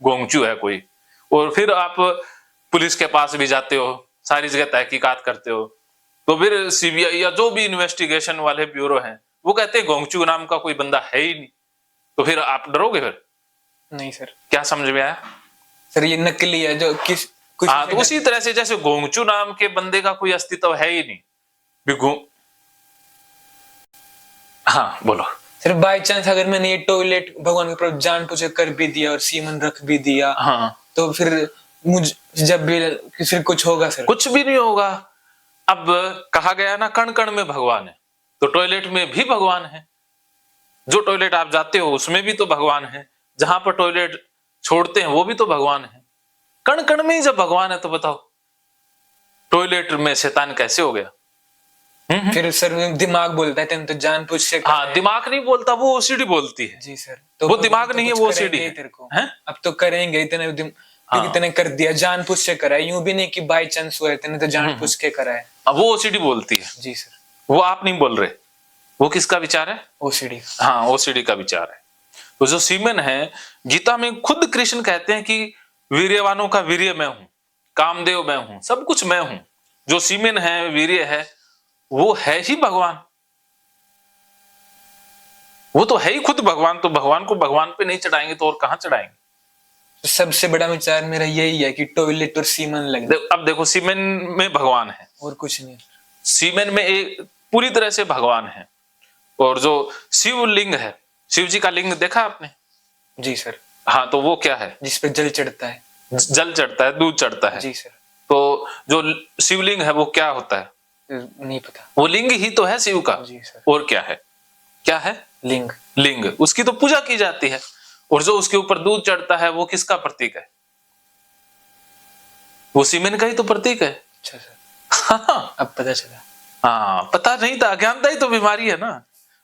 गोंगचू है कोई, और फिर आप पुलिस के पास भी जाते हो, सारी जगह तहकीकात करते हो, तो फिर सीबीआई या जो भी इन्वेस्टिगेशन वाले ब्यूरो हैं वो कहते हैं गोंगचू नाम का कोई बंदा है ही नहीं, तो फिर आप डरोगे? फिर नहीं सर। क्या समझ में आया? सर ये नकली है जो किस कुछ। हाँ, तो उसी तरह से जैसे गोंगचू नाम के बंदे का कोई अस्तित्व है ही नहीं हाँ बोलो सर। बाय चांस अगर मैंने ये टॉयलेट भगवान के ऊपर जान पूछे कर भी दिया और सीमन रख भी दिया, हाँ, तो फिर मुझ जब भी फिर कुछ होगा सर? कुछ भी नहीं होगा। अब कहा गया ना, कण कण में भगवान है, तो टॉयलेट में भी भगवान है। जो टॉयलेट आप जाते हो उसमें भी तो भगवान है, जहां पर टॉयलेट छोड़ते हैं वो भी तो भगवान है। कण कण में ही जब भगवान है तो बताओ टॉयलेट में शैतान कैसे हो गया? फिर सर दिमाग बोलता है तेन तो जानबूझ से। हाँ, दिमाग नहीं बोलता, वो ओसीडी बोलती है। जी सर। तो वो दिमाग नहीं है, वो ओसीडी है। तेरे को अब तो करेंगे इतने हाँ। क्योंकि तूने कर दिया, जानबूझ से करा है, यूं भी नहीं कि बाय चांस हुआ है, तूने तो जानबूझ के करा है। अब वो ओसीडी बोलती है। जी सर। वो आप नहीं बोल रहे, वो किसका विचार है? ओसीडी। हाँ, ओसीडी का विचार है। तो जो सीमेन है, गीता में खुद कृष्ण कहते हैं कि वीर्यवानों का वीर्य मैं हूं, कामदेव मैं हूं, सब कुछ मैं हूं। जो सीमेन है, वीर्य है, वो है ही भगवान, वो तो है ही खुद भगवान। तो भगवान को भगवान पे नहीं चढ़ाएंगे तो और कहां चढ़ाएंगे? तो सबसे बड़ा विचार मेरा यही है कि टॉयलेट और सीमेन लग। अब देखो, सीमेन में भगवान है और कुछ नहीं। सीमेन में एक पूरी तरह से भगवान है। और जो शिवलिंग है, शिव जी का लिंग देखा आपने? जी सर। हाँ, तो वो क्या है? जिस पे जल चढ़ता है। जल चढ़ता है, दूध चढ़ता है। जी सर। तो जो शिवलिंग है वो क्या होता है? नहीं पता। वो लिंग ही तो है शिव का। जी सर। और क्या है? क्या है? लिंग। लिंग, उसकी तो पूजा की जाती है। और जो उसके ऊपर दूध चढ़ता है वो किसका प्रतीक है? वो सीमेन का ही तो प्रतीक है। अच्छा सर। हाँ, अब पता चला। हाँ, पता नहीं था, अज्ञानता ही तो बीमारी है ना।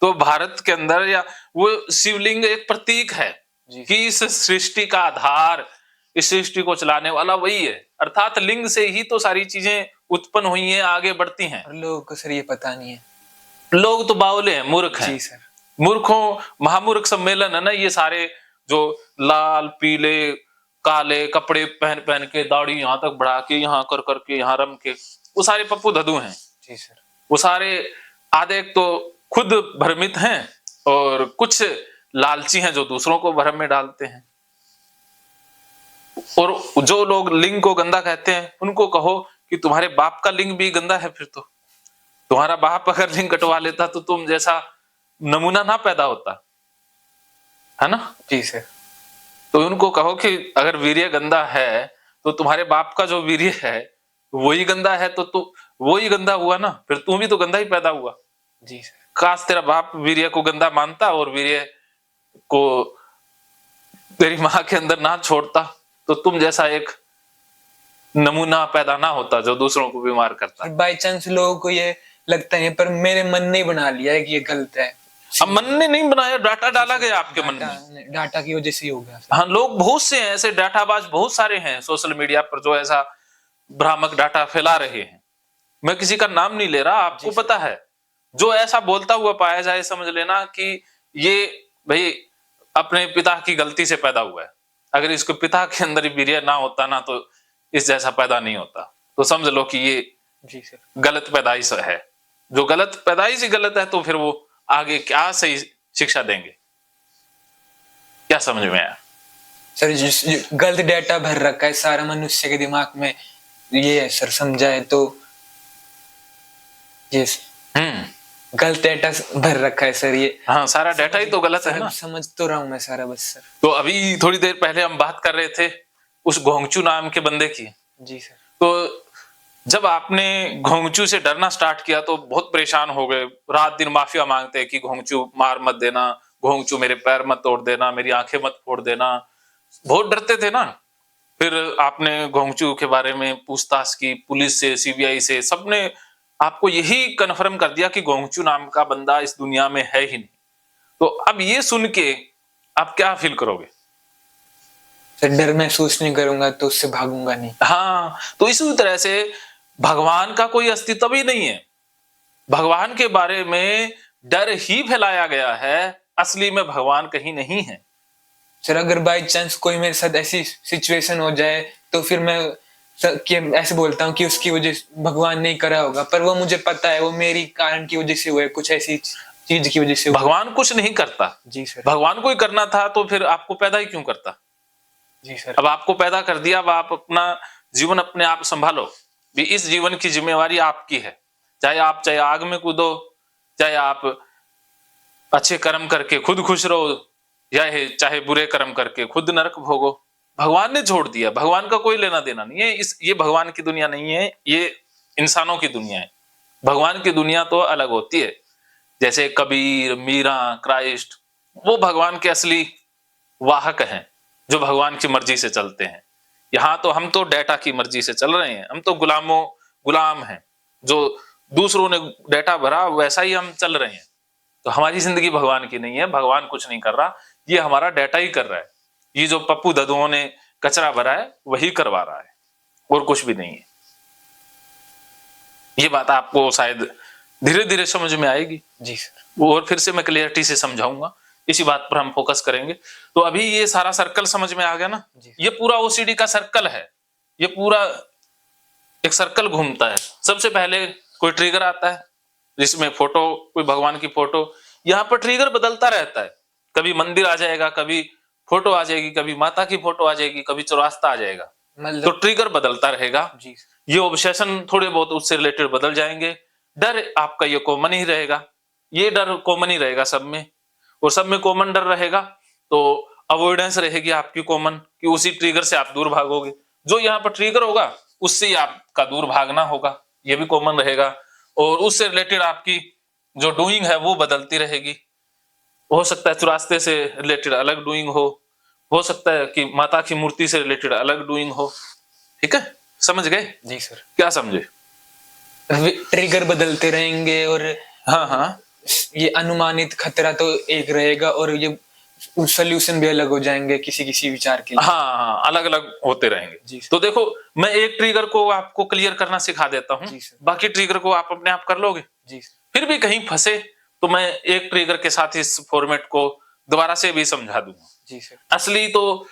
तो भारत के अंदर या वो शिवलिंग एक प्रतीक है कि इस सृष्टि का आधार, इस सृष्टि को चलाने वाला वही है। अर्थात लिंग से ही तो सारी चीजें उत्पन्न हुई हैं, आगे बढ़ती हैं। और लोगों को सर ये पता नहीं है। लोग तो बावले हैं, मूर्ख हैं। जी सर। मूर्खों महामूर्ख सम्मेलन है ना ये सारे, जो लाल पीले काले कपड़े पहन पहन के, दाढ़ी यहां तक बढ़ा के, यहां कर करके, यहां रम के, वो सारे पप्पू धदू हैं। जी सर। वो सारे आधे तो खुद भ्रमित हैं और कुछ लालची हैं जो दूसरों को भ्रम में डालते हैं। और जो लोग लिंग को गंदा कहते हैं उनको कहो कि तुम्हारे बाप का लिंग भी गंदा है, फिर तो तुम्हारा बाप अगर लिंग कटवा लेता तो तुम जैसा नमूना ना पैदा होता, है ना? जी सर। तो उनको कहो कि अगर वीर्य गंदा है तो तुम्हारे बाप का जो वीर्य है वही गंदा है, तो तू वही गंदा हुआ ना, फिर तू भी तो गंदा ही पैदा हुआ। जी सर। काश तेरा बाप वीर्य को गंदा मानता और वीर्य को तेरी मां के अंदर ना छोड़ता, तो तुम जैसा एक नमूना पैदा ना होता जो दूसरों को बीमार करता। बाय चांस लोगों को ये लगता है, पर मेरे मन ने बना लिया है कि ये गलत है। अब मन ने नहीं बनाया, डाटा डाला गया आपके मन में, डाटा की वजह से ही हो गया। हाँ, लोग बहुत से हैं ऐसे, डाटाबाज बहुत सारे हैं सोशल मीडिया पर जो ऐसा भ्रामक डाटा फैला रहे हैं। मैं किसी का नाम नहीं ले रहा, आपको पता है। जो ऐसा बोलता हुआ पाया जाए समझ लेना कि ये भाई अपने पिता की गलती से पैदा हुआ है। अगर इसके पिता के अंदर वीर्य ना होता ना तो इस जैसा पैदा नहीं होता, तो समझ लो कि ये जी सर गलत पैदाइश है। जो गलत पैदाइश ही गलत है तो फिर वो आगे क्या सही शिक्षा देंगे? क्या समझ में आया सर? गलत डेटा भर रखा है सारा मनुष्य के दिमाग में, ये है सर, समझाए तो ये गलत डेटा भर रखा है सर ये। हाँ, सारा डेटा ही तो गलत है ना। समझ तो रहा हूं मैं सारा, बस सर। तो अभी थोड़ी देर पहले हम बात कर रहे थे उस गोंगचू नाम के बंदे की। जी सर। तो जब आपने घोंगचू से डरना स्टार्ट किया तो बहुत परेशान हो गए, रात दिन माफिया मांगते कि घोंगचू मार मत देना, घोंगचू मेरे पैर मत तोड़ देना, मेरी आंखें मत फोड़ देना, बहुत डरते थे ना। फिर आपने घोंगचू के बारे में पूछताछ की, पुलिस से, सीबीआई से, सबने आपको यही कन्फर्म कर दिया कि घोंगचू नाम का बंदा इस दुनिया में है ही नहीं। तो अब ये सुन के आप क्या फील करोगे? सर डर महसूस नहीं करूंगा तो उससे भागूंगा नहीं। हाँ, तो इसी तरह से भगवान का कोई अस्तित्व ही नहीं है। भगवान के बारे में डर ही फैलाया गया है, असली में भगवान कहीं नहीं है। सर अगर बाई चांस कोई मेरे साथ ऐसी सिचुएशन हो जाए तो फिर मैं कि ऐसे बोलता हूँ कि उसकी वजह से भगवान नहीं करा होगा, पर वो मुझे पता है वो मेरी कारण की वजह से हुआ है, कुछ ऐसी चीज की वजह से हुआ है। भगवान कुछ नहीं करता। जी सर। भगवान को ही करना था तो फिर आपको पैदा ही क्यों करता? जी सर। अब आपको पैदा कर दिया, अब आप अपना जीवन अपने आप संभालो भी। इस जीवन की जिम्मेवारी आपकी है। चाहे आग में कूदो, चाहे आप अच्छे कर्म करके खुद खुश रहो, या चाहे बुरे कर्म करके खुद नरक भोगो। भगवान ने छोड़ दिया, भगवान का कोई लेना देना नहीं है। ये भगवान की दुनिया नहीं है, ये इंसानों की दुनिया है। भगवान की दुनिया तो अलग होती है। जैसे कबीर, मीरा, क्राइस्ट, वो भगवान के असली वाहक हैं जो भगवान की मर्जी से चलते हैं। यहाँ तो हम तो डेटा की मर्जी से चल रहे हैं, हम तो गुलाम हैं। जो दूसरों ने डेटा भरा वैसा ही हम चल रहे हैं। तो हमारी जिंदगी भगवान की नहीं है, भगवान कुछ नहीं कर रहा, ये हमारा डेटा ही कर रहा है। ये जो पप्पू ददुओं ने कचरा भरा है वही करवा रहा है, और कुछ भी नहीं है। ये बात आपको शायद धीरे धीरे समझ में आएगी। जी सर। और फिर से मैं क्लियरिटी से समझाऊंगा, इसी बात पर हम फोकस करेंगे। तो अभी ये सारा सर्कल समझ में आ गया ना? ये पूरा ओसीडी का सर्कल है। ये पूरा एक सर्कल घूमता है। सबसे पहले कोई ट्रिगर आता है जिसमें फोटो, कोई भगवान की फोटो, यहाँ पर ट्रिगर बदलता रहता है। कभी मंदिर आ जाएगा, कभी फोटो आ जाएगी, कभी माता की फोटो आ जाएगी, कभी चौरास्ता आ जाएगा। तो ट्रिगर बदलता रहेगा। ये ऑब्सेशन थोड़े बहुत उससे रिलेटेड बदल जाएंगे। डर आपका ये कॉमन ही रहेगा, ये डर कॉमन ही रहेगा सब में, और सब में कॉमन डर रहेगा। तो अवॉइडेंस रहेगी आपकी कॉमन, कि उसी ट्रिगर से आप दूर भागोगे। जो यहाँ पर ट्रिगर होगा उससे ही आपका दूर भागना होगा, ये भी कॉमन रहेगा। और उससे रिलेटेड आपकी जो डूइंग है वो बदलती रहेगी। हो सकता है चौरास्ते से रिलेटेड अलग डूइंग हो सकता है कि माता की मूर्ति से रिलेटेड अलग डूइंग हो। ठीक है, समझ गए? जी सर। क्या समझे? ट्रिगर बदलते रहेंगे, और हाँ, ये अनुमानित खतरा तो एक रहेगा, और ये सोल्यूशन भी अलग हो जाएंगे किसी किसी विचार के लिए। हाँ, अलग अलग होते रहेंगे। तो देखो, मैं एक ट्रिगर को आपको क्लियर करना सिखा देता हूँ, बाकी ट्रिगर को आप अपने आप कर लोगे। जी। फिर भी कहीं फंसे तो मैं एक ट्रिगर के साथ इस फॉर्मेट को दोबारा से भी समझा दूंगा। जी सर। असली तो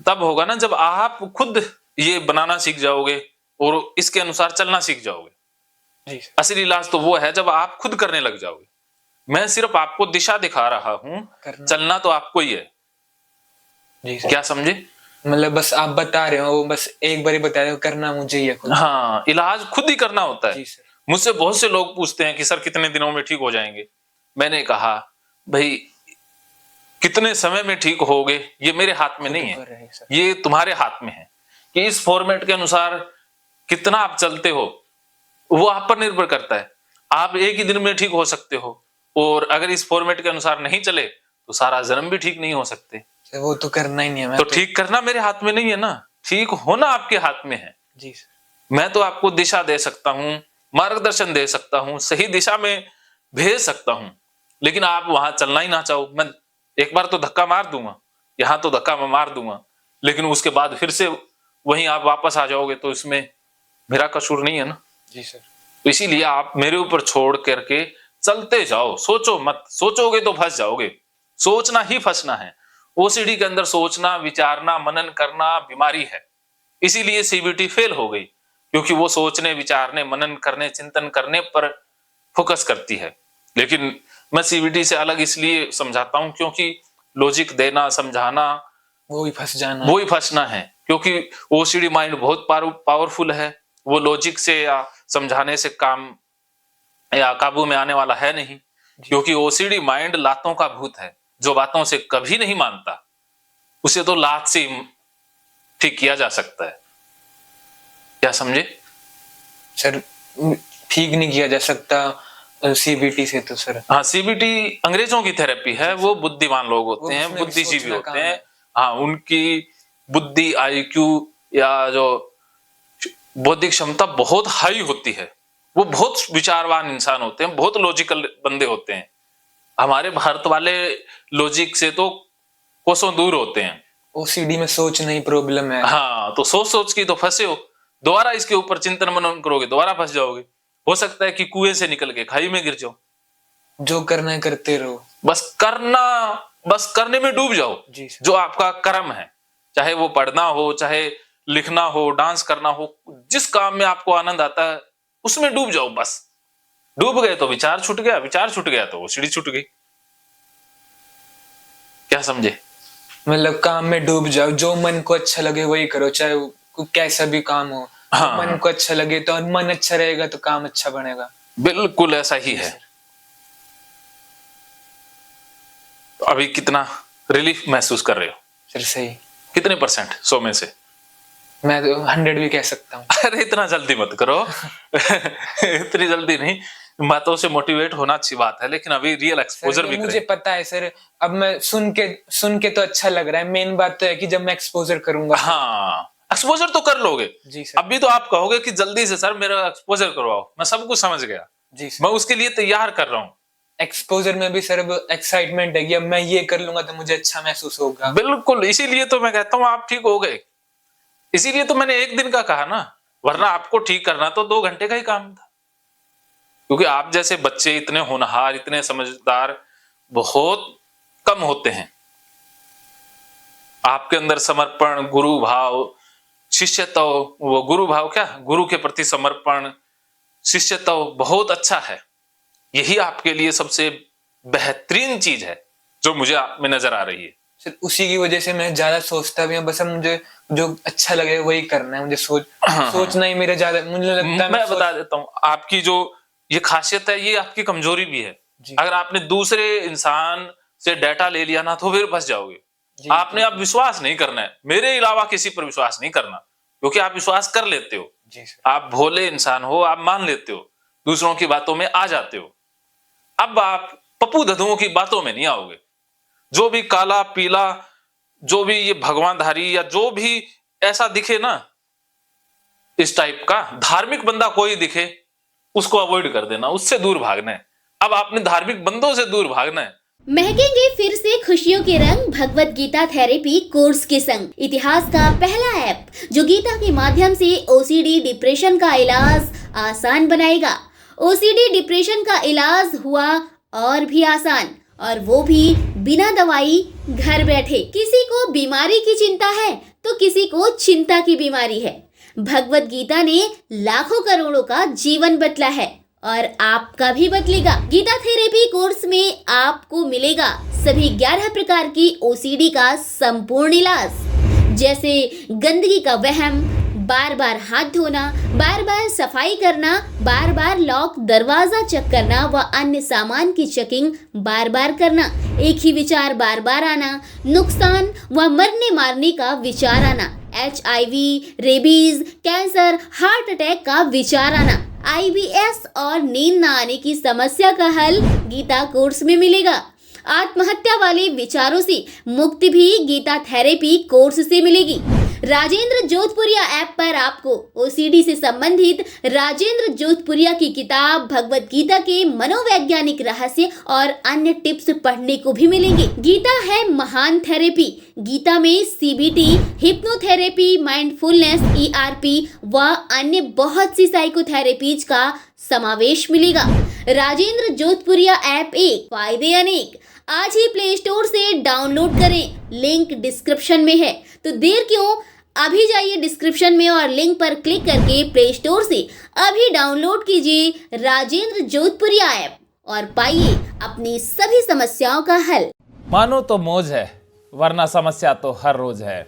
तब होगा ना जब आप खुद ये बनाना सीख जाओगे और इसके अनुसार चलना सीख जाओगे। जी सर। असली इलाज तो वो है जब आप खुद करने लग जाओगे। मैं सिर्फ आपको दिशा दिखा रहा हूं, चलना तो आपको ही है। जी सर। क्या समझे? मतलब बस आप बता रहे हो, बस एक बार ही बता रहे हो, करना मुझे ही है खुद। हाँ, इलाज खुद ही करना होता है। जी सर। मुझसे बहुत से लोग पूछते हैं कि सर कितने दिनों में ठीक हो जाएंगे। मैंने कहा भाई कितने समय में ठीक होगे ये मेरे हाथ में नहीं है, ये तुम्हारे हाथ में है कि इस फॉर्मेट के अनुसार कितना आप चलते हो, वो आप पर निर्भर करता है। आप एक ही दिन में ठीक हो सकते हो, और अगर इस फॉर्मेट के अनुसार नहीं चले तो सारा जन्म भी ठीक नहीं हो सकते। वो तो करना ही नहीं है। तो ठीक करना मेरे हाथ में नहीं है ना, ठीक होना आपके हाथ में है। जी सर। मैं तो आपको दिशा दे सकता हूँ, मार्गदर्शन दे सकता हूँ, सही दिशा में भेज सकता हूँ, लेकिन आप वहां चलना ही ना चाहो। मैं एक बार तो धक्का मार दूंगा, यहाँ तो धक्का मैं मार दूंगा, लेकिन उसके बाद फिर से वहीं आप वापस आ जाओगे, तो इसमें मेरा कसूर नहीं है ना। जी सर। तो इसीलिए आप मेरे ऊपर छोड़ करके चलते जाओ, सोचो मत। सोचोगे तो फंस जाओगे, सोचना ही फंसना है। ओसीडी के अंदर सोचना, विचारना, मनन करना बीमारी है। इसीलिए सीबीटी फेल हो गई, क्योंकि वो सोचने, विचारने, मनन करने, चिंतन करने पर फोकस करती है। लेकिन मैं सीबीटी से अलग इसलिए समझाता हूं क्योंकि लॉजिक देना, समझाना, वो ही फंसना है। क्योंकि ओसीडी माइंड बहुत पावरफुल है, वो लॉजिक से या समझाने से काम या काबू में आने वाला है नहीं। क्योंकि ओसीडी माइंड लातों का भूत है, जो बातों से कभी नहीं मानता उसे तो लात से ठीक किया जा सकता है। क्या समझे? सर ठीक नहीं किया जा सकता सीबीटी से तो सर। हाँ, सीबीटी अंग्रेजों की थेरेपी है। वो बुद्धिमान लोग होते हैं, बुद्धिजीवी होते हैं। हाँ, उनकी बुद्धि, आईक्यू या जो बौद्धिक क्षमता बहुत हाई होती है। वो बहुत विचारवान इंसान होते हैं, बहुत लॉजिकल बंदे होते हैं। हमारे भारत वाले लॉजिक से तो कोसों दूर होते हैं। ओसीडी में सोचना ही प्रॉब्लम है। हाँ, तो सोच की तो फंसे हो। दोबारा इसके ऊपर चिंतन मनन करोगे, दोबारा फंस जाओगे। हो सकता है कि कुएं से निकल के खाई में गिर जाओ। जो करना है करते रहो, बस करना बस करने में डूब जाओ जी सर। जो आपका कर्म है, चाहे वो पढ़ना हो, चाहे लिखना हो, डांस करना हो, जिस काम में आपको आनंद आता है उसमें डूब जाओ। बस डूब गए तो विचार छूट गया, विचार छूट गया तो वो सीढ़ी छूट गई। क्या समझे? मतलब काम में डूब जाओ, जो मन को अच्छा लगे वही करो, चाहे वो कैसा भी काम हो। हाँ, मन को अच्छा लगे तो, और मन अच्छा रहेगा तो काम अच्छा बनेगा। बिल्कुल ऐसा ही है। तो अभी कितना रिलीफ महसूस कर रहे हो? सर सही। कितने परसेंट 100 में से? मैं तो 100 भी कह सकता हूँ। अरे इतना जल्दी मत करो इतनी जल्दी नहीं, बातों से मोटिवेट होना अच्छी बात है, लेकिन अभी रियल एक्सपोजर भी मुझे पता है सर, अब मैं सुन के तो अच्छा लग रहा है, मेन बात तो है कि जब मैं एक्सपोजर करूंगा। हाँ, एक्सपोजर तो कर लोगे जी सर। अभी तो आप कहोगे कि जल्दी से सर मेरा एक्सपोजर करवाओ, मैं सब कुछ समझ गया, जी सर। मैं उसके लिए तैयार कर रहा हूँ। एक्सपोजर में भी सर एक्साइटमेंट है कि अब मैं ये कर लूंगा तो मुझे अच्छा महसूस होगा। बिल्कुल, इसीलिए तो मैं कहता हूँ आप ठीक हो गए, इसीलिए तो मैंने 1 दिन का कहा ना, वरना आपको ठीक करना तो 2 घंटे का ही काम था। क्योंकि आप जैसे बच्चे इतने होनहार, इतने समझदार बहुत कम होते हैं। आपके अंदर समर्पण, गुरु भाव, शिष्यत्व, वो गुरु भाव क्या, गुरु के प्रति समर्पण, शिष्यत्व बहुत अच्छा है। यही आपके लिए सबसे बेहतरीन चीज है जो मुझे आप में नजर आ रही है। सर उसी की वजह से मैं ज्यादा सोचता भी हूँ, बस अब मुझे जो अच्छा लगे वही करना है। मुझे सोचना ही मेरा ज्यादा, मुझे लगता है। मैं बता देता हूँ, आपकी जो ये खासियत है ये आपकी कमजोरी भी है। अगर आपने दूसरे इंसान से डाटा ले लिया ना तो फिर फंस जाओगे। आपने अब विश्वास नहीं करना है, मेरे अलावा किसी पर विश्वास नहीं करना, क्योंकि आप विश्वास कर लेते हो। जी सर। आप भोले इंसान हो, आप मान लेते हो, दूसरों की बातों में आ जाते हो। अब आप पप्पू धधुओं की बातों में नहीं आओगे। जो भी काला पीला, जो भी ये भगवानधारी या जो भी ऐसा दिखे ना इस टाइप का धार्मिक बंदा कोई दिखे, उसको अवॉइड कर देना, उससे दूर भागना है। अब आपने धार्मिक बंदों से दूर भागना है। महकेंगे फिर से खुशियों के रंग भगवत गीता थेरेपी कोर्स के संग। इतिहास का पहला ऐप जो गीता के माध्यम से ओसीडी डिप्रेशन का इलाज आसान बनाएगा। ओसीडी डिप्रेशन का इलाज हुआ और भी आसान, और वो भी बिना दवाई, घर बैठे। किसी को बीमारी की चिंता है तो किसी को चिंता की बीमारी है। भगवत गीता ने लाखों करोड़ों का जीवन बदला है और आपका भी बदलेगा। गीता थेरेपी कोर्स में आपको मिलेगा सभी 11 प्रकार की ओसीडी का संपूर्ण इलाज, जैसे गंदगी का वहम, बार बार हाथ धोना, बार बार सफाई करना, बार बार लॉक दरवाजा चेक करना व अन्य सामान की चेकिंग बार बार करना, एक ही विचार बार बार आना, नुकसान व मरने मारने का विचार आना, HIV, rabies, cancer, heart attack का विचार आना, IBS और नींद न आने की समस्या का हल गीता कोर्स में मिलेगा। आत्महत्या वाले विचारों से मुक्ति भी गीता थेरेपी कोर्स से मिलेगी। राजेंद्र जोधपुरिया ऐप पर आपको ओसीडी से संबंधित राजेंद्र जोधपुरिया की किताब भगवत गीता के मनोवैज्ञानिक रहस्य और अन्य टिप्स पढ़ने को भी मिलेंगे। गीता है महान थेरेपी। गीता में CBT, हिप्नोथेरेपी, माइंडफुलनेस, ERP व अन्य बहुत सी साइकोथेरेपीज का समावेश मिलेगा। राजेंद्र जोधपुरिया ऐप एक, फायदे अनेक। आज ही प्ले स्टोर से डाउनलोड करें, लिंक डिस्क्रिप्शन में है। तो देर क्यों, अभी जाइए डिस्क्रिप्शन में और लिंक पर क्लिक करके प्ले स्टोर से अभी डाउनलोड कीजिए राजेंद्र जोधपुरिया ऐप और पाइए अपनी सभी समस्याओं का हल। मानो तो मौज है, वरना समस्या तो हर रोज है।